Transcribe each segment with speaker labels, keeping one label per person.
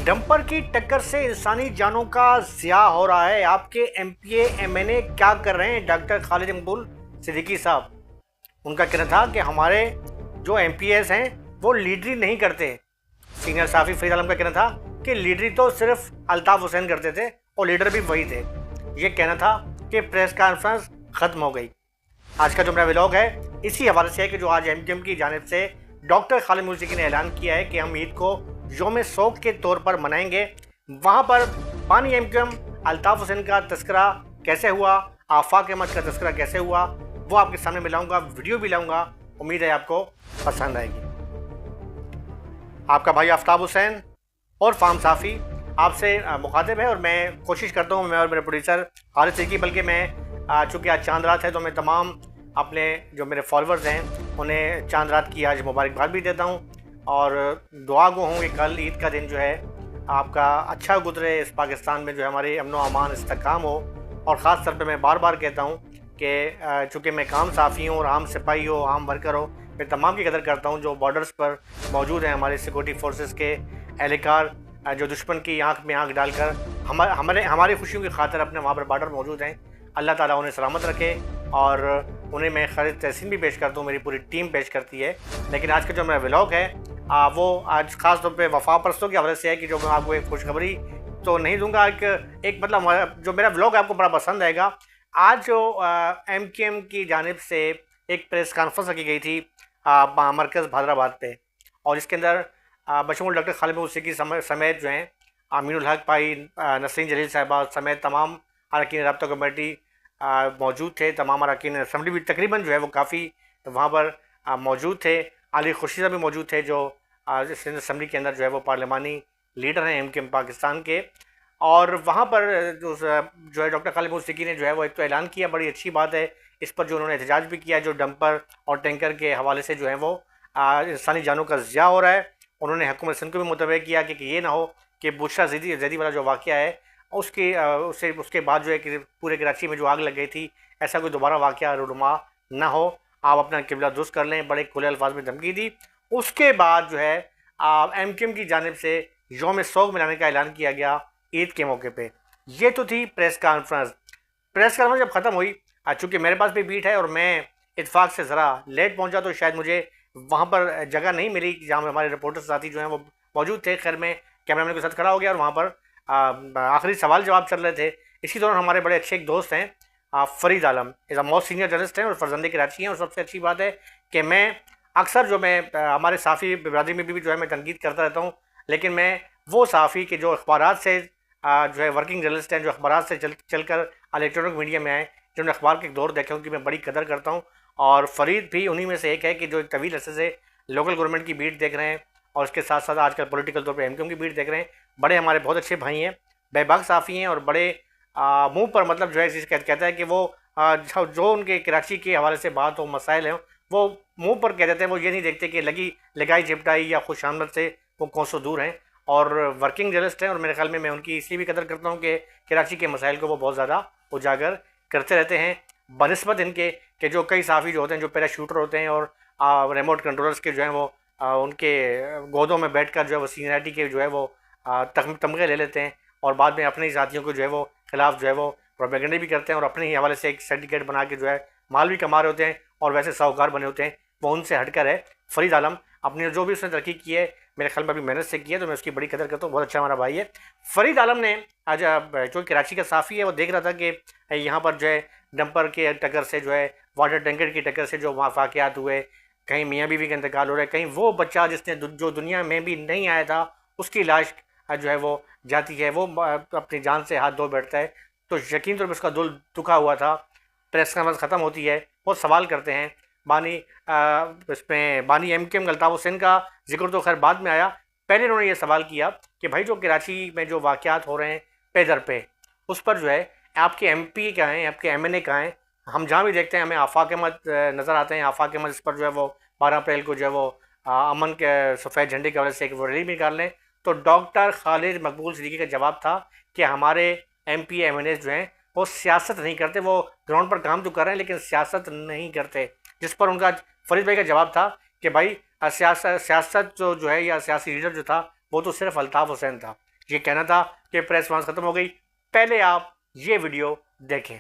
Speaker 1: Dumper की टक्कर से इंसानी जानों का ज़िया हो रहा है। आपके एमपीए एमएनए क्या कर रहे हैं? डॉक्टर खालिद मकबूल सिद्दीकी साहब, उनका कहना था कि हमारे जो एमपीएस हैं वो लीडरी नहीं करते। सीनियर साफी फरीद आलम का कहना था कि लीडरी तो सिर्फ अल्ताफ हुसैन करते थे और लीडर भी वही थे। ये कहना था कि प्रेस कॉन्फ्रेंस ख़त्म हो गई। आज का जो मेरा व्लॉग है इसी हवाले से है कि जो आज एमकेएम की जानिब से डॉक्टर खालिद मकबूल सिद्दीकी ने ऐलान किया है कि हम ईद को योम शौक के तौर पर मनाएंगे। वहाँ पर बानी एमकेएम अल्ताफ हुसैन का तस्करा कैसे हुआ, आफाक अहमद का तस्करा कैसे हुआ, वो आपके सामने में लाऊंगा, वीडियो भी लाऊंगा। उम्मीद है आपको पसंद आएगी। आपका भाई आफ्ताब हुसैन और फार्म साफ़ी आपसे मुखातिब है और मैं कोशिश करता हूँ, मैं और मेरे प्रोड्यूसर खालिद सिद्दीकी, बल्कि मैं चूँकि आज चांद रात है तो मैं तमाम अपने जो मेरे फॉलोअर्स हैं उन्हें चांद रात की आज मुबारकबाद भी देता हूँ और दुआ गो हूँ कि कल ईद का दिन जो है आपका अच्छा गुजरे, इस पाकिस्तान में जो है हमारे अमन व अमान इस्तेकाम हो। और ख़ास तौर पे मैं बार बार कहता हूँ कि चूँकि मैं काम साफ़ी हूँ और आम सिपाही हो, आम वर्कर हो, मैं तमाम की कदर करता हूँ जो बॉर्डर्स पर मौजूद हैं, हमारे सिक्योरिटी फोर्सेस के एहलकार जो दुश्मन की आंख में आंख डालकर हमारी खुशियों की खातिर अपने वहाँ पर बॉर्डर मौजूद हैं। अल्लाह ताला उन्हें सलामत रखे और उन्हें मैं खैर तहसीन भी पेश करता हूँ, मेरी पूरी टीम पेश करती है। लेकिन आज का जो मेरा व्लॉग है वो आज ख़ास तौर पे वफा परस्तों के हवाले से है कि जो मैं आपको एक खुशखबरी तो नहीं दूंगा, एक मतलब जो मेरा व्लॉग आपको बड़ा पसंद आएगा। आज जो एमकेएम की जानिब से एक प्रेस कॉन्फ्रेंस रखी गई थी मरकज़ हैदराबाद पे, और इसके अंदर बशमूल डॉक्टर खालिद मकबूल सिद्दीकी समेत जो हैं अमीनुल हक भाई, नसरीन जलील साहिबा समेत तमाम अरकान राब्ता कमेटी मौजूद थे। तमाम अरकान असम्बली भी तकरीबन जो है वो काफ़ी वहाँ पर मौजूद थे। अली खुर्शीद साहब भी मौजूद थे जो सिंध असम्बली के अंदर जो है वो पार्लिमानी लीडर हैं एमकेएम पाकिस्तान के। और वहाँ पर जो है डॉक्टर खालिद मकबूल सिद्दीकी ने जो है वो एक तो ऐलान किया, बड़ी अच्छी बात है, इस पर जो उन्होंने एहतजाज भी किया जो डंपर और टैंकर के हवाले से जो है वो इंसानी जानों का ज़िया हो रहा है। उन्होंने हुकूमत सिंध को भी मुतवज्जह किया कि ये ना हो कि बुशरा जैदी वाला जो वाक़या है उसके बाद जो है कि पूरे कराची में जो आग लग गई थी, ऐसा कोई दोबारा वाक़या रुनुमा ना हो, आप अपना किबला दुरुस्त कर लें, बड़े खुले अल्फाज में धमकी दी। उसके बाद जो है एमकेएम की जानिब से योम शौक मनाने का ऐलान किया गया ईद के मौके पे। ये तो थी प्रेस कॉन्फ्रेंस जब ख़त्म हुई, चूँकि मेरे पास भी बीट है और मैं इत्फाक से ज़रा लेट पहुँचा तो शायद मुझे वहाँ पर जगह नहीं मिली जहाँ हमारे रिपोर्टर साथी जो हैं वो मौजूद थे। खैर मैं कैमरामैन के साथ खड़ा हो गया और वहाँ पर आखिरी सवाल जवाब चल रहे थे। इसी दौरान हमारे बड़े अच्छे एक दोस्त हैं Farid Alam, is a most senior journalist हैं और फर्जंदे कराची हैं। और सबसे अच्छी बात है कि मैं अक्सर जो मैं हमारे साफ़ी बिरादरी में भी जो है मैं तनकीद करता रहता हूँ, लेकिन मैं वो साफ़ी के जो अखबारात से जो है वर्किंग जर्नलिस्ट हैं, जो अखबारात से चल कर इलेक्ट्रॉनिक मीडिया में आए, जिन्होंने अखबार के दौर देखे, उनकी मैं बड़ी कदर करता हूँ। और फरीद भी उन्हीं में से एक है कि जो एक तवील अरसे से लोकल गवर्नमेंट की बीट देख रहे हैं और उसके साथ साथ आजकल पॉलिटिकल तौर पे एमकेएम की बीट देख रहे हैं। बड़े हमारे बहुत अच्छे भाई हैं, बेबाक साफ़ी हैं और बड़े मुंह पर मतलब जो है चीज़ कहता है कि वो जो उनके कराची के हवाले से बात हो, मसाइल हैं, वो मुंह पर कह देते हैं। वो ये नहीं देखते कि लगाई झपटाई या खुश आमद से वो कौन सो दूर हैं और वर्किंग जर्नलिस्ट हैं। और मेरे ख्याल में मैं उनकी इसलिए भी कदर करता हूँ कि कराची के मसाइल को वो बहुत ज़्यादा उजागर करते रहते हैं बनिस्बत इनके कि जो कई साफ़ी जो होते हैं जो पैराशूटर होते हैं और रिमोट कंट्रोलर्स के जो हैं वो उनके गोदों में बैठ कर जो है वो सीनियरिटी के जो है वो तमगे ले लेते हैं और बाद में अपने ही साथियों को जो है वो खिलाफ जो है वो प्रोपेगेंडा भी करते हैं और अपने ही हवाले से एक सर्टिफिकेट बना के जो है माल भी कमा रहे होते हैं और वैसे साहूकार बने होते हैं। वो उनसे हटकर है फरीद आलम, अपनी जो भी उसने तरक्की की है मेरे ख्याल में अभी मेहनत से की है, तो मैं उसकी बड़ी कदर करता हूँ। बहुत अच्छा हमारा भाई है फरीद आलम ने आज जो कराची का साफ़ी है वो देख रहा था कि यहाँ पर जो है डंपर के टक्कर से जो है वाटर टैंकर की टक्कर से जो वाक़यात हुए, कहीं मियाँ बीवी का इंतकाल हो रहा है, कहीं वो बच्चा जिसने जो दुनिया में भी नहीं आया था उसकी लाश जो है वो जाती है, वो अपनी जान से हाथ धो बैठता है। तो यकीन तौर पर उसका दिल दुखा हुआ था। प्रेस कॉन्फ्रेंस ख़त्म होती है, वो सवाल करते हैं इसमें बानी एमकेएम अल्ताफ हुसैन का जिक्र तो खैर बाद में आया। पहले उन्होंने ये सवाल किया कि भाई जो कराची में जो वाक़यात हो रहे हैं पे दर पे, उस पर जो है आपके एमपी क्या हैं, आपके एमएनए कहाँ हैं? हम जहाँ भी देखते हैं हमें आफाक अहमद नज़र आते हैं। आफाक अहमद इस पर जो है वो 12 अप्रैल को जो है वो अमन के सफ़ेद झंडे की वजह से एक रैली भी निकाल लें। तो डॉक्टर खालिद मकबूल सिद्दीकी का जवाब था कि हमारे एमपी एमएनए जो हैं वो सियासत नहीं करते, वो ग्राउंड पर काम तो कर रहे हैं लेकिन सियासत नहीं करते। जिस पर उनका फरीद भाई का जवाब था कि भाई सियासत जो है या सियासी लीडर जो था वो तो सिर्फ अल्ताफ़ हुसैन था। ये कहना था कि प्रेस कॉन्फ्रेंस खत्म हो गई। पहले आप ये वीडियो देखें।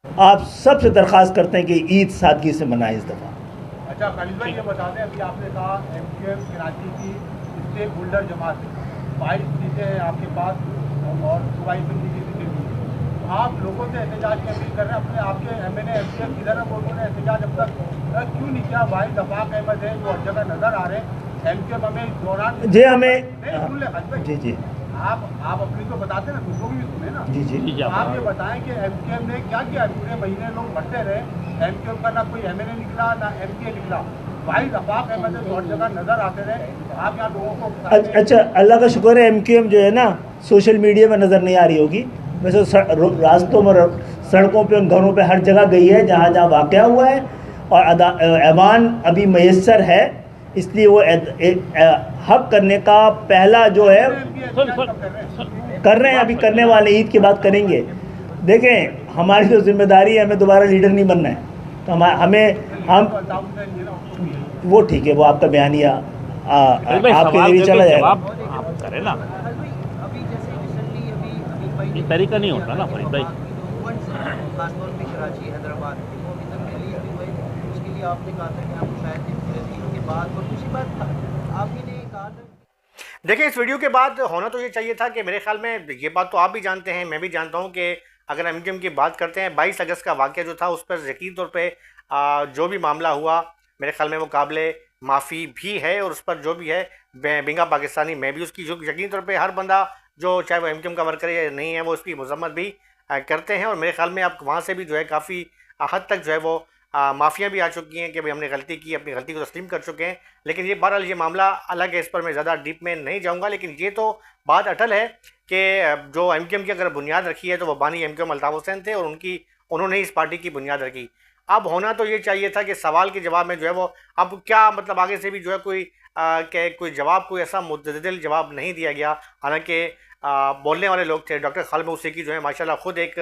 Speaker 2: आप सबसे दरख्वास्त करते हैं कि ईद सादगी से मनाएं इस दफ़ा।
Speaker 3: अच्छा खालिद भाई, ये बता दें, अभी आपने कहा एमक्यूएम कराची की स्टेक होल्डर जमात 22 सीटें हैं आपके पास और 22 की सीटें भी हैं। आप लोगों से एहतजाज की अपील कर रहे हैं, अपने आपके एमएनए एमपीएम किधर है, वो उन्होंने एहतजाज अब तक क्यों नहीं किया? भाई दफाक अहमद है जो हर जगह नज़र आ रहे हैं। एमक्यूएम हमें इस दौरान
Speaker 2: जी हमें
Speaker 3: सुन ले खालिद भाई, जी आप अपनी तो बताते ना, दूसरों की भी सुने ना।
Speaker 2: जी
Speaker 3: आप ये बताएं कि एमक्यूएम ने क्या किया? पूरे महीने लोग बढ़ते रहे, एमक्यूएम का ना कोई एमएनए निकला ना एमपीए निकला। भाई दफाक अहमद हर जगह नजर आते रहे। आप यहाँ लोगों को
Speaker 2: अच्छा, अल्लाह का शुक्र है एमक्यूएम जो है ना सोशल मीडिया में नज़र नहीं आ रही होगी, वैसे रास्तों में, सड़कों पे, घरों पे हर जगह गई है जहाँ जहाँ वाक़या हुआ है, और ऐवान अभी मैसर है, इसलिए वो हक करने का पहला जो है कर रहे हैं, अभी करने वाले, ईद की बात करेंगे। देखें, हमारी तो जिम्मेदारी है, हमें दोबारा लीडर नहीं बनना है, तो हम वो ठीक है, वो आपका बयानिया आपके लिए चला जाएगा।
Speaker 4: आप करें ना, ये तरीका नहीं होता ना फरीद भाई।
Speaker 5: खासतौर पे कराची, हैदराबाद, वो अभी तक दिल्ली अभी हुए, उसके लिए आपने कहा था कि आपको शायद पूरे दिन के बाद, और दूसरी बात आप ही ने कहा था।
Speaker 1: देखिए, इस वीडियो के बाद होना तो ये चाहिए था कि मेरे ख्याल में ये बात तो आप भी जानते हैं, मैं भी जानता हूँ कि अगर एमक्यूएम की बात करते हैं, 22 अगस्त का वाक़या जो था उस पर यकीन तौर पे जो भी मामला हुआ मेरे ख्याल में वो काबिले माफ़ी भी है, और उस पर जो भी है बिंगा पाकिस्तानी मैं भी उसकी जो यकीन तौर पे हर बंदा जो चाहे वो एमक्यूएम का वर्कर है या नहीं है वो उसकी मजम्मत भी करते हैं, और मेरे ख्याल में अब वहाँ से भी जो है काफ़ी हद तक जो है वो माफ़ियाँ भी आ चुकी हैं कि भाई हमने गलती की, अपनी गलती को तस्लीम कर चुके हैं। लेकिन ये बहरहाल ये मामला अलग है, इस पर मैं ज़्यादा डीप में नहीं जाऊँगा, लेकिन ये तो बात अटल है कि जो एमक्यूएम की अगर बुनियाद रखी है तो वो बानी एमक्यूएम अल्ताफ़ हुसैन थे, और उन्होंने इस पार्टी की बुनियाद रखी। अब होना तो ये चाहिए था कि सवाल के जवाब में जो है वो अब क्या मतलब आगे से भी जो है कोई जवाब, कोई ऐसा मुतदिल जवाब नहीं दिया गया। हालांकि बोलने वाले लोग थे, डॉक्टर खालिद मौसीकी जो है माशाल्लाह खुद एक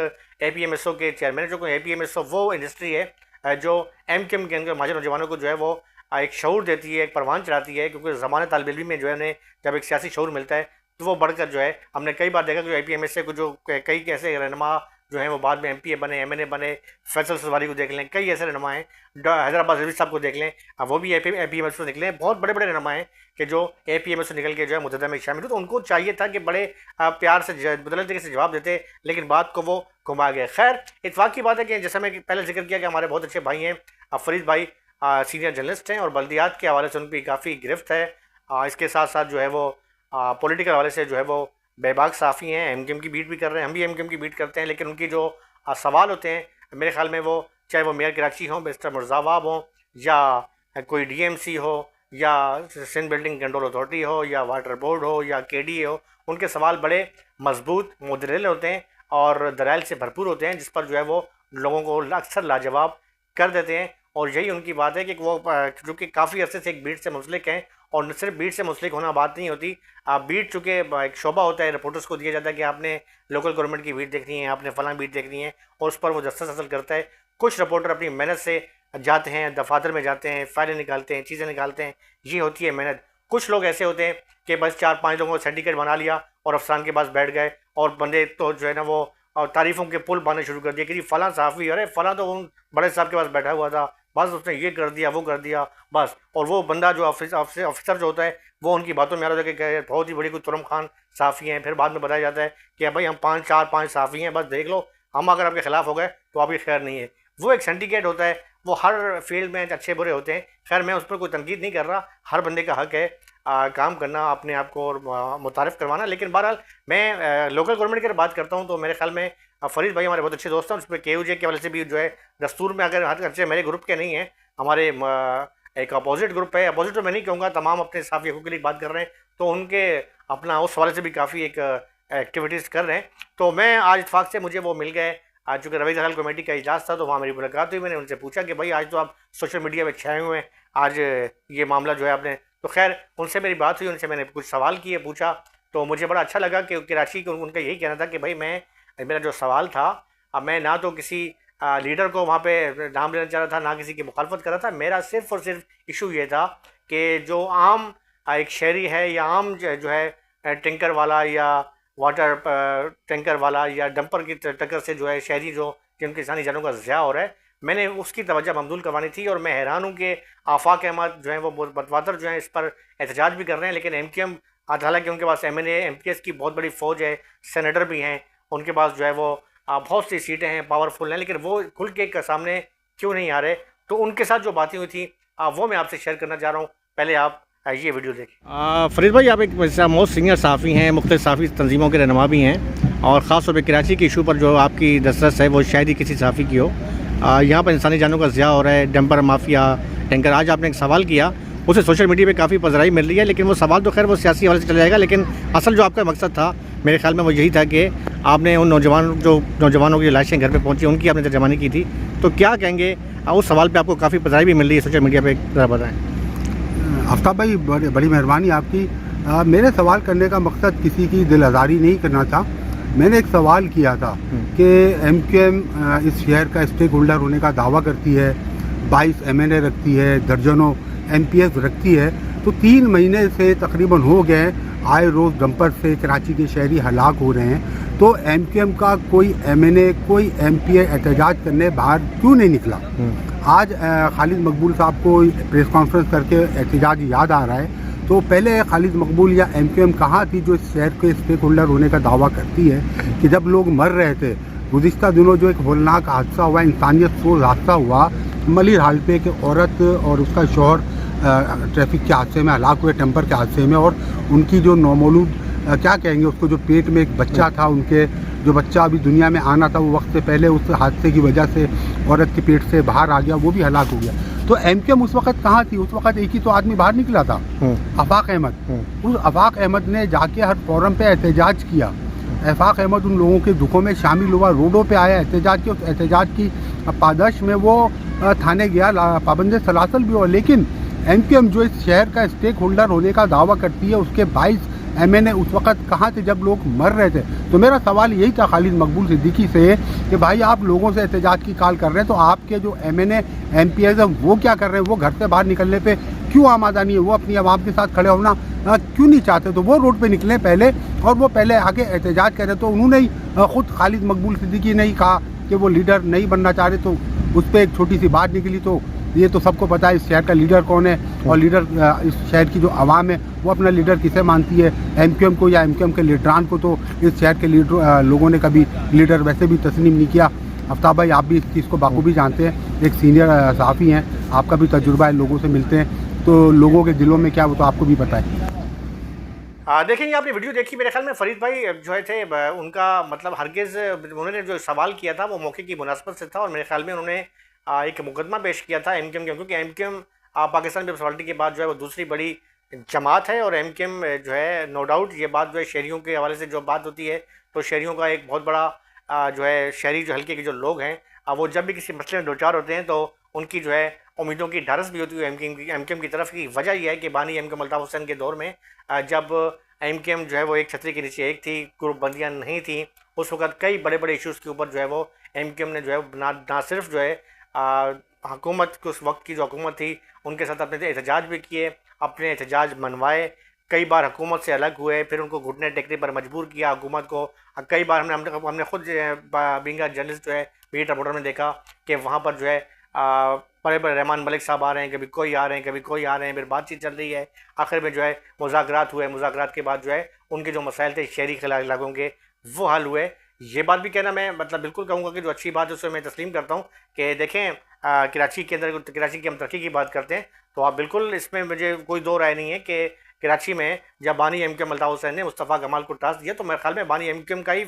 Speaker 1: APMSO के चेयरमैन, जो APMSO वो इंडस्ट्री है जो एमक्यूएम के अंदर माजर नौजवानों को जो है वो एक शऊर देती है, एक परवान चढ़ाती है, क्योंकि ज़माने तालिब इल्मी में जो है उन्हें जब एक सियासी शऊर मिलता है तो वो बढ़कर जो है, हमने कई बार देखा कि APMSO को जो कई ऐसे रहनुमा जो है वो बाद में MPA बने, MNA बने, फैसल सवारी को देख लें, कई ऐसे रहनुमा हैं, हैदराबाद रवीज साहब को देख लें, वो भी APMSO निकले, बहुत बड़े बड़े रहनुमा हैं कि जो APMSO निकल के जो है मुतहदा में शामिल हुए। तो उनको चाहिए था कि बड़े प्यार से बदले तरीके से जवाब देते, लेकिन बात को वो घुमा गए। खैर, इतफाक़ की बात है कि जैसा मैं पहले जिक्र किया कि हमारे बहुत अच्छे भाई हैं, फरीद भाई सीनियर जर्नलिस्ट हैं, और बल्दियात के हवाले से उनकी काफ़ी गिरफ्त है। इसके साथ साथ जो है वो पॉलिटिकल हवाले से जो है वो बेबाक साफ़ी हैं, एमक्यूएम की बीट भी कर रहे हैं, हम भी एमक्यूएम की बीट करते हैं, लेकिन उनकी जो सवाल होते हैं मेरे ख्याल में वो चाहे वो मेयर कराची हों, मिस्टर मुर्जावाब हों, या कोई DMC हो, या सिंध बिल्डिंग कंट्रोल अथॉरिटी हो, या वाटर बोर्ड हो, या KDA हो, उनके सवाल बड़े मजबूत, मुदरिल होते हैं और दलाइल से भरपूर होते हैं, जिस पर जो है वो लोगों को अक्सर लाजवाब कर देते हैं। और यही उनकी बात है कि वो जो कि काफ़ी अरसे से एक बीट से मुंसलिक हैं, और सिर्फ बीट से मुंसलिक होना बात नहीं होती, बीट चूँकि एक शोबा होता है, रिपोर्टर्स को दिया जाता है कि आपने लोकल गवर्नमेंट की बीट देखनी है, आपने फलां बीट देखनी है, और उस पर वो दस्तखत हासिल करता है। कुछ रिपोर्टर अपनी मेहनत से जाते हैं, दफातर में जाते हैं, फाइलें निकालते हैं, चीज़ें निकालते हैं, ये होती है मेहनत। कुछ लोग ऐसे होते हैं कि बस 4-5 लोगों को सिंडिकेट बना लिया और अफसरान के पास बैठ गए, और बंदे तो जो है ना वो तारीफ़ों के पुल बांधने शुरू कर दिए कि फ़लाँ साफ़ी, अरे फ़लाँ तो उन बड़े साहब के पास बैठा हुआ था, बस उसने ये कर दिया, वो कर दिया, बस। और वो बंदा जो ऑफिसर जो होता है वो उनकी बातों में आ रहा होता है कि बहुत ही बड़ी कोई तुरम खान साफ़ी हैं। फिर बाद में बताया जाता है कि भाई हम 5 साफ़ी हैं, बस देख लो, हम अगर आपके ख़िलाफ़ हो गए तो आपकी खैर नहीं है। वो एक सिंडिकेट होता है, वो हर फील्ड में अच्छे बुरे होते हैं। खैर, मैं उस पर कोई तनकीद नहीं कर रहा, हर बंदे का हक है काम करना, अपने आप को और मुतारिफ़ करवाना। लेकिन बहरहाल मैं लोकल गवर्नमेंट की बात करता हूँ तो मेरे ख्याल में फरीद भाई हमारे बहुत अच्छे दोस्त हैं, उस पर KUJ के वाले से भी जो है दस्तूर में, अगर हर अच्छे मेरे ग्रुप के नहीं हैं, हमारे एक अपोजिट ग्रुप है, अपोजिट तो मैं नहीं कहूँगा, तमाम अपने साफ़ी हकूक़ के लिए बात कर रहे हैं, तो उनके अपना उस हवाले से भी काफ़ी एक एक्टिविटीज़ कर रहे हैं। तो मैं आज इत्फाक़ से मुझे वो मिल गए, आज चूँकि रवैया हल कमेटी का इजलास था तो वहाँ मेरी मुलाकात हुई। मैंने उनसे पूछा कि भाई आज तो आप सोशल मीडिया में छाए हुए हैं, आज ये मामला जो है आपने, तो खैर उनसे मेरी बात हुई, उनसे मैंने कुछ सवाल किए, पूछा, तो मुझे बड़ा अच्छा लगा कि कराची को उनका यही कहना था कि भाई मेरा जो सवाल था, अब मैं ना तो किसी लीडर को वहाँ पे नाम लेना चाह रहा था, ना किसी की मुखालफत कर रहा था, मेरा सिर्फ़ और सिर्फ इशू ये था कि जो आम एक शहरी है या आम जो है टैंकर वाला या वाटर टैंकर वाला या डंपर की टक्कर से जो है शहरी जो जिनकी इंसानी जानों का ज़िया हो रहा है, मैंने उसकी तवज्जो मबज़ूल करवानी थी। और मैं हैरान हूँ कि आफाक अहमद जो है वो बतवातर जो है इस पर एहतजाज भी कर रहे हैं, लेकिन MQM हालांकि उनके पास MNA MPS की बहुत बड़ी फ़ौज है, सेनेटर भी हैं, उनके पास जो है वो बहुत सी सीटें हैं, पावरफुल हैं, लेकिन वो खुल के सामने क्यों नहीं आ रहे। तो उनके साथ जो बातें हुई थी वो मैं आपसे शेयर करना चाह रहा हूँ। पहले आप ये वीडियो देखें। फरीद भाई, आप एक मोस्ट सीनियर सहाफ़ी हैं, मुख्तलिफ सहाफ़ी तंजीमों के रहनुमा भी हैं, और ख़ास तौर पर कराची के इशू पर जो आपकी दस्तरस है वो शायद ही किसी सहाफ़ी की हो। यहाँ पर इंसानी जानों का ज़िया हो रहा है, डंपर माफिया, टैंकर। आज आपने एक सवाल किया, उसे सोशल मीडिया पे काफ़ी पजराई मिल रही है, लेकिन वो सवाल तो खैर वो सियासी हवाले से चला जाएगा, लेकिन असल जो आपका मकसद था मेरे ख्याल में वो यही था कि आपने उन नौजवानों की लाशें घर पे पहुंची, उनकी आपने तर्जमानी की थी। तो क्या कहेंगे उस सवाल पे? आपको काफ़ी पजराई भी मिल रही है सोशल मीडिया पे, ज़रा बताएं।
Speaker 6: आफ्ताब भाई, बड़ी मेहरबानी आपकी। मेरे सवाल करने का मकसद किसी की दिल आज़ारी नहीं करना था। मैंने एक सवाल किया था कि MQM इस शहर का स्टेक होल्डर होने का दावा करती है, 22 MNA रखती है, दर्जनों MPS रखती है, तो 3 महीने से तकरीबन हो गए आए रोज़ डंपर से कराची के शहरी हलाक हो रहे हैं। तो MQM का कोई MNA कोई MPA एहतजाज करने बाहर क्यों नहीं निकला? आज खालिद मकबूल साहब को प्रेस कॉन्फ्रेंस करके एहतजाज याद आ रहा है। तो पहले खालिद मकबूल या MQM कहाँ थी जो इस शहर के स्टेक होल्डर होने का दावा करती है कि जब लोग मर रहे थे? गुज़िश्ता दिनों जो एक होलनाक हादसा हुआ, इंसानियत सोज हादसा हुआ, मलिर हालपे के औरत और उसका शौहर ट्रैफिक के हादसे में हलाक हुए, टेम्पर के हादसे में, और उनकी जो नौमौलूद क्या कहेंगे उसको, जो पेट में एक बच्चा था, उनके जो बच्चा अभी दुनिया में आना था वो वक्त से पहले उस हादसे की वजह से औरत के पेट से बाहर आ गया, वो भी हलाक हो गया। तो MQM उस वक्त कहाँ थी? उस वक्त एक ही तो आदमी बाहर निकला था, आफाक अहमद। उस आफाक अहमद ने जाके हर फोरम पे एहतजाज किया। आफाक अहमद उन लोगों के दुखों में शामिल हुआ, रोडों पे आया, एहतजाज किया। उस एहतजाज की पादश में वो थाने गया, पाबंद सलासल भी हुआ। लेकिन MQM जो इस शहर का स्टेक होल्डर होने का दावा करती है, उसके 22 MNA उस वक्त कहाँ थे जब लोग मर रहे थे? तो मेरा सवाल यही था खालिद मकबूल सिद्दीकी से कि भाई आप लोगों से एहतजाज की कॉल कर रहे हैं, तो आपके जो MNA MPS हैं वो क्या कर रहे हैं? वो घर से बाहर निकलने पे क्यों आमादा नहीं है? वो अपनी आवाम के साथ खड़े होना क्यों नहीं चाहते? तो वो रोड पे निकले पहले, और वो पहले आगे एहतजाज करें। तो उन्होंने ही खुद खालिद मकबूल सिद्दीकी ने ही कहा कि वो लीडर नहीं बनना चाह रहे, तो उस पर एक छोटी सी बात निकली। तो ये तो सबको पता है इस शहर का लीडर कौन है, और लीडर इस शहर की जो आवाम है वो अपना लीडर किसे मानती है, MQM को या MQM के लीडरान को? तो इस शहर के लोगों ने कभी लीडर वैसे भी तस्लीम नहीं किया। आफ्ताब भाई, आप भी इस चीज़ को बाखूबी जानते हैं, एक सीनियर सहाफ़ी हैं, आपका भी तजुर्बा है, लोगों से मिलते हैं, तो लोगों के दिलों में क्या वो तो आपको भी पता है।
Speaker 1: देखिए, आपने वीडियो देखी, मेरे ख्याल में फरीद भाई जो है थे उनका मतलब हरगिज़ उन्होंने जो सवाल किया था वो मौके की मुनासबत से था, और मेरे ख्याल में उन्होंने एक मुकदमा पेश किया था MQM के, क्योंकि MQM पाकिस्तान पीपल्स पार्टी के बाद जो है वो दूसरी बड़ी जमात है। और MQM जो है नो डाउट ये बात जो है शहरियों के हवाले से जो बात होती है, तो शहरियों का एक बहुत बड़ा जो है शहरी जो हल्के के जो लोग हैं वो जब भी किसी मसले में दो चार होते हैं तो उनकी जो है उम्मीदों की ढारस भी होती है MQM की तरफ की। वजह यह है कि बानी MQM अल्ताफ़ हुसैन के दौर में जब MQM जो है वो एक छतरी के नीचे एक थी, ग्रुप बंदियाँ नहीं थी, उस वक्त कई बड़े बड़े इशूज़ के ऊपर जो है वो MQM ने जो है ना सिर्फ जो है हुकूमत उस वक्त की जो हुकूमत थी उनके साथ अपने एहतजाज भी किए, अपने एहतजाज मनवाए, कई बार हुकूमत से अलग हुए, फिर उनको घुटने टेकने पर मजबूर किया हुकूमत को। कई बार हमने खुद बीइंग जर्नलिस्ट जो है मीडिया रिपोर्टर में देखा कि वहाँ पर जो है बड़े बड़े रहमान मलिक साहब आ रहे हैं, कभी कोई आ रहे हैं, कभी कोई आ रहे हैं, फिर बातचीत चल रही है, आखिर में जो है मुज़ाकरात हुए, मुज़ाकरात के बाद जो है उनके जो मसाइल थे शहरी इलाकों के वो हल हुए। ये बात भी कहना मैं मतलब बिल्कुल कहूँगा कि जो अच्छी बात है उससे मैं तस्लीम करता हूँ कि देखें कराची के अंदर, कराची की हम तरक्की की बात करते हैं तो आप बिल्कुल इसमें मुझे कोई दो राय नहीं है कि कराची में जब बानी MQM अल्ताफ़ हुसैन ने मुस्तफ़ा कमाल को टास्क दिया तो मेरे ख्याल में बानी MQM का ही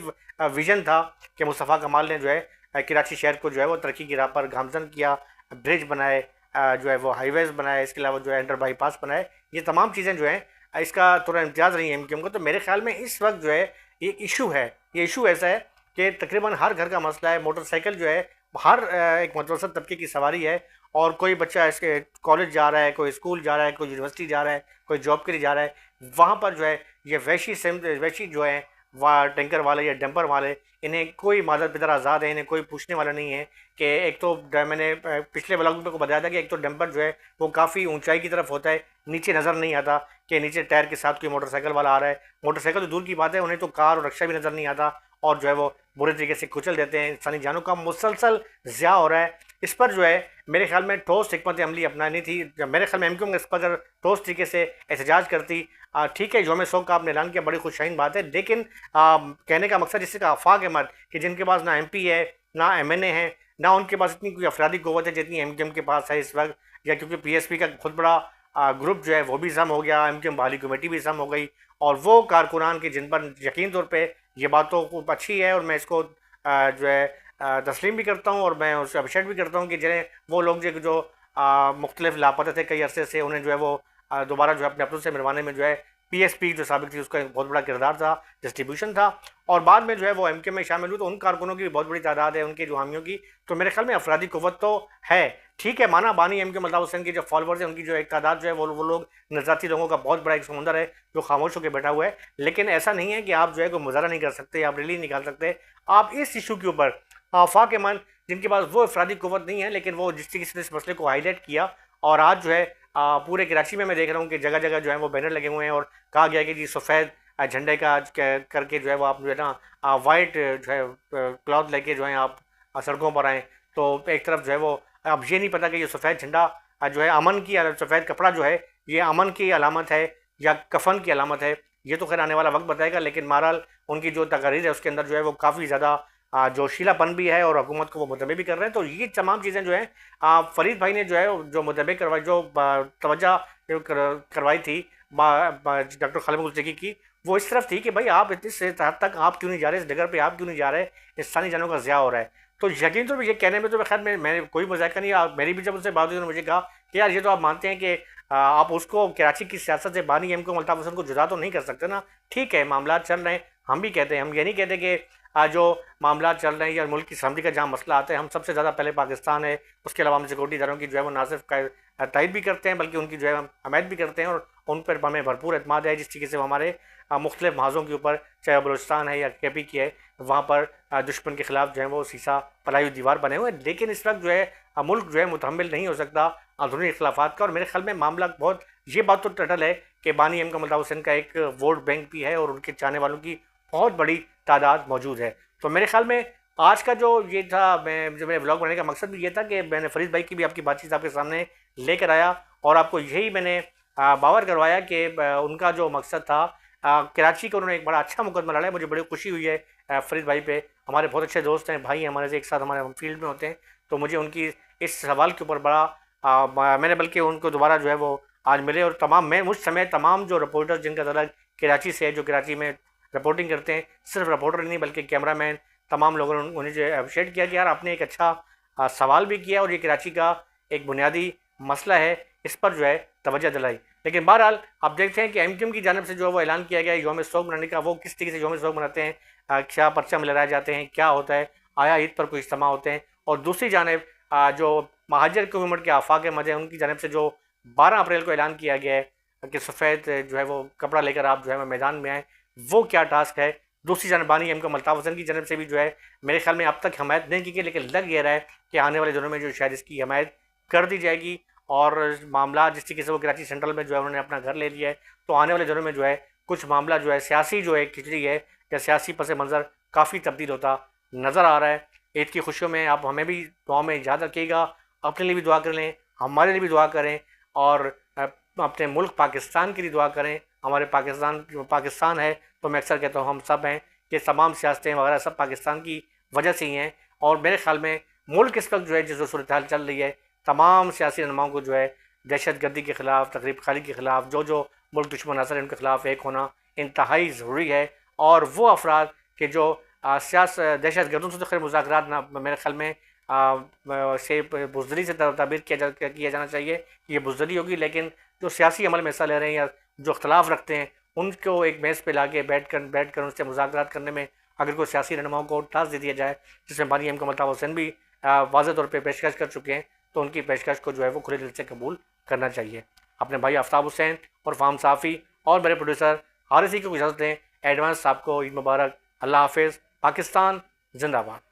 Speaker 1: विज़न था कि मुस्तफ़ा कमाल ने जो है कराची शहर को जो है वो तरक्की की राह पर गामजन किया, ब्रिज बनाए, जो है वो हाईवेज़ बनाए, इसके अलावा जो है अंडर बाईपास बनाए। ये तमाम चीज़ें जो हैं इसका थोड़ा इम्तियाज़ रही है MQM को। तो मेरे ख्याल में इस वक्त जो है ये इशू है, ये इशू ऐसा है कि तकरीबन हर घर का मसला है। मोटरसाइकिल जो है हर एक मुतवसत तबके की सवारी है, और कोई बच्चा इसके कॉलेज जा रहा है, कोई स्कूल जा रहा है, कोई यूनिवर्सिटी जा रहा है, कोई जॉब के लिए जा रहा है, वहाँ पर जो है ये वैशी जो है टैंकर वाले या डंपर वाले, इन्हें कोई मादर पितर आज़ाद है, इन्हें कोई पूछने वाला नहीं है कि एक तो मैंने पिछले ब्लॉग में को बताया था कि एक तो डंपर जो है वो काफ़ी ऊंचाई की तरफ होता है, नीचे नज़र नहीं आता कि नीचे टायर के साथ कोई मोटरसाइकिल वाला आ रहा है। मोटरसाइकिल तो दूर की बात है, उन्हें तो कार और रिक्शा भी नज़र नहीं आता और जो है वो बुरे तरीके से कुचल देते हैं। इंसानी जानों का मुसलसल ज़िया हो रहा है। इस पर जो है मेरे ख्याल में ठोस हिकमत अमली अपनानी थी। जब मेरे ख्याल में एमक्यूएम इस पर अगर ठोस तरीके से एहतजाज करती, ठीक है यौम शौक़ का आपने ऐलान किया, बड़ी खुशहाइन बात है, लेकिन कहने का मकसद इससे का आफाक अहमद कि जिनके पास ना MP है ना MNA है, ना उनके पास इतनी कोई अफरादी क़ुव्वत है जितनी एमक्यूएम के पास है इस वक्त, या क्योंकि PSP का बहुत बड़ा ग्रुप जो है वो भी जम हो गया, एमक्यूएम बहाली कमेटी भी जम हो गई, और वो कारकुनान के जिन पर यकीन तौर पर ये बातों को अच्छी है और मैं इसको जो है तस्लीम भी करता हूँ और मैं उससे अप्रिशिएट भी करता हूँ कि जिन्हें वो लोग जो मुख्तलिफ लापता थे कई अरसे से, उन्हें जो है वो दोबारा जो है अपने अपनों से मिलवाने में जो है PSP जो साबिक थी उसका एक बहुत बड़ा किरदार था, डिस्ट्रीब्यूशन था, और बाद में जो है वो एमक्यूएम में शामिल हुई। तो उन कारकुनों की भी बहुत बड़ी तादाद है, उनके जो हामियों की, तो मेरे ख्याल में अफरादी क़ुव्वत तो है। ठीक है, माना बानी एमक्यूएम अल्ताफ़ हुसैन के जो फॉलोअर्स हैं उनकी जो एक तादाद जो है वो लोग नज़ाती लोगों का बहुत बड़ा एक समुंदर है जो खामोश होकर बैठा हुआ है, लेकिन ऐसा नहीं है कि आप जो है कोई मुजाहरा नहीं कर सकते, आप रैली निकाल सकते। आप इस इशू के ऊपर आफाक मन जिनके पास वो अफरादी क़ुव्वत नहीं है, लेकिन वो जिस तरीके से इस मसले को हाईलाइट किया, और आज जो है पूरे कराची में मैं देख रहा हूँ कि जगह जगह जो है वो बैनर लगे हुए हैं और कहा गया कि जी सफ़ेद झंडे का करके जो है वो आप जो है ना वाइट जो है क्लॉथ लेके जो है आप सड़कों पर आएँ। तो एक तरफ जो है वो अब ये नहीं पता कि ये सफ़ेद झंडा जो है अमन की, सफ़ेद कपड़ा जो है ये अमन की अलामत है या कफन की अलामत है, ये तो खैर आने वाला वक्त बताएगा। लेकिन बहरहाल उनकी जो तकरीर है उसके अंदर जो है वो काफ़ी ज़्यादा जोशीलापन भी है और हुकूमत को वो मुतबे भी कर रहे हैं। तो ये तमाम चीज़ें जो हैं फरीद भाई ने जो है जो मुतबे करवाई, जो तवज्जो करवाई थी डॉक्टर खालिद मुल्तकी की, वो इस तरफ थी कि भाई आप इतनी से हद तक आप क्यों नहीं जा रहे, इस जगह पे आप क्यों नहीं जा रहे, इंसानी जानों का ज़िया हो रहा है। तो यकीन तो ये कहने में तो खैर मैंने कोई मजाक नहीं, मेरी भी जब उनसे बात हुई उन्होंने मुझे कहा कि यार ये तो आप मानते हैं कि आप उसको कराची की सियासत से बानी एमक्यूएम अल्ताफ़ हुसैन को जुदा तो नहीं कर सकते ना। ठीक है, मामला चल रहे हैं, हम भी कहते हैं, हम ये नहीं कहते कि जो मामला चल रहे हैं या मुल्क की समझी का जहाँ मसला आता है, हम सबसे ज़्यादा पहले पाकिस्तान है, उसके अलावा हम सिक्योरिटी इदारों की जो है वो ना सिर्फ तायद भी करते हैं बल्कि उनकी जो है हमायत भी करते हैं और उन पर हमें भरपूर एतमाद है। जिस तरीके से हमारे मुख्तलिफ महाज़ों के ऊपर, चाहे बलूचिस्तान है या KP की है, वहाँ पर दुश्मन के ख़िलाफ़ जो है वो शीशा पलाई हुई दीवार बने हुए हैं। लेकिन इस वक्त जो है मुल्क जो है मुतहम्मिल नहीं हो सकता अंदरूनी इख्तिलाफ़ात का, और मेरे ख्याल में मामला बहुत, ये बात तो टटल है कि बानी एमक्यूएम अल्ताफ़ हुसैन का एक वोट बैंक भी है और उनके चाहने वालों की बहुत बड़ी तादाद मौजूद है। तो मेरे ख्याल में आज का जो ये था, जो मेरे व्लॉग बनाने का मकसद भी ये था कि मैंने फरीद भाई की भी आपकी बातचीत आपके सामने लेकर आया और आपको यही मैंने बावर करवाया कि उनका जो मकसद था, कराची का उन्होंने एक बड़ा अच्छा मुकदमा लड़ा है। मुझे बड़ी खुशी हुई है फरीद भाई पे, हमारे बहुत अच्छे दोस्त हैं, भाई हमारे से एक साथ हमारे फील्ड में होते हैं। तो मुझे उनकी इस सवाल के ऊपर बड़ा मैंने बल्कि उनको दोबारा जो है वो आज मिले, और मैं उस समय तमाम जो रिपोर्टर्स जिनका ताल्लुक कराची से है, जो कराची में रिपोर्टिंग करते हैं, सिर्फ रिपोर्टर नहीं बल्कि कैमरामैन, तमाम लोगों ने उन्हें जो है अप्रिशिएट किया कि यार आपने एक अच्छा सवाल भी किया और ये कराची का एक बुनियादी मसला है, इस पर जो है तवज्जो दिलाई। लेकिन बहरहाल आप देखते हैं कि एमक्यूएम की जानिब से जो वो ऐलान किया गया है यौम शौक़ मनाने का, वो किस तरीके से यौम शौक़ मनाते हैं, क्या परचम लहराए जाते हैं, क्या होता है, आया ईद पर कोई इज्तिमा होते हैं, और दूसरी जानिब जो महाजर कम्यूनिटी के आफाक मजे हैं उनकी जानिब से जो 12 अप्रैल को ऐलान किया गया है कि सफ़ेद जो है वो कपड़ा लेकर आप जो है मैदान में आएँ, वो क्या टास्क है। दूसरी जानब बानी एमक्यूएम अल्ताफ़ हुसैन की जानब से भी जो है मेरे ख्याल में अब तक हमायत नहीं की गई, लेकिन लग ये रहा है कि आने वाले दिनों में जो शायद इसकी हमायत कर दी जाएगी। और मामला जिस तरीके से वो कराची सेंट्रल में जो है उन्होंने अपना घर ले लिया है, तो आने वाले दिनों में जो है कुछ मामला जो है सियासी जो है खिचड़ी है या सियासी पस मंज़र काफ़ी तब्दील होता नज़र आ रहा है। ईद की खुशियों में आप हमें भी दुआ में याद रखिएगा, अपने लिए भी दुआ कर लें, हमारे लिए भी दुआ करें, और अपने मुल्क पाकिस्तान के लिए दुआ करें। हमारे पाकिस्तान है तो मैं अक्सर कहता हूँ हम सब हैं, ये तमाम सियासतें वगैरह सब पाकिस्तान की वजह से ही हैं। और मेरे ख्याल में मुल्क इस वक्त जो है जिस सूरत हाल चल रही है, तमाम सियासी रहनुमाओं को जो है दहशत गर्दी के ख़िलाफ़, तकरीब खाली के ख़िलाफ़, जो मुल्क दुश्मन असर है उनके ख़िलाफ़ एक होना इंतहाई ज़रूरी है। और वो अफराद के जो दहशत गर्दों से तो खैर मुज़ाकरात ना, मेरे ख्याल में से बुज़दिली से ताबीर किया जाना चाहिए कि ये बुज़दिली होगी, लेकिन जो सियासी अमल में हिस्सा ले रहे हैं या जो इख्तलाफ रखते हैं उनको एक मेज़ पे लाके बैठ कर उनसे मुज़ाकरात करने में अगर कोई सियासी रहनुमाओं को टास्क दे दिया जाए, जिसमें बानी एमक्यूएम अल्ताफ़ हुसैन भी वाज़ेह तौर पे पेशकश कर चुके हैं, तो उनकी पेशकश को जो है वो खुले दिल से कबूल करना चाहिए। अपने भाई आफ्ताब हुसैन और फाहम साफ़ी और मेरे प्रोड्यूसर हारिस को इजाज़त दें। एडवांस आपको ईद मुबारक। अल्लाह हाफिज़। पाकिस्तान जिंदाबाद।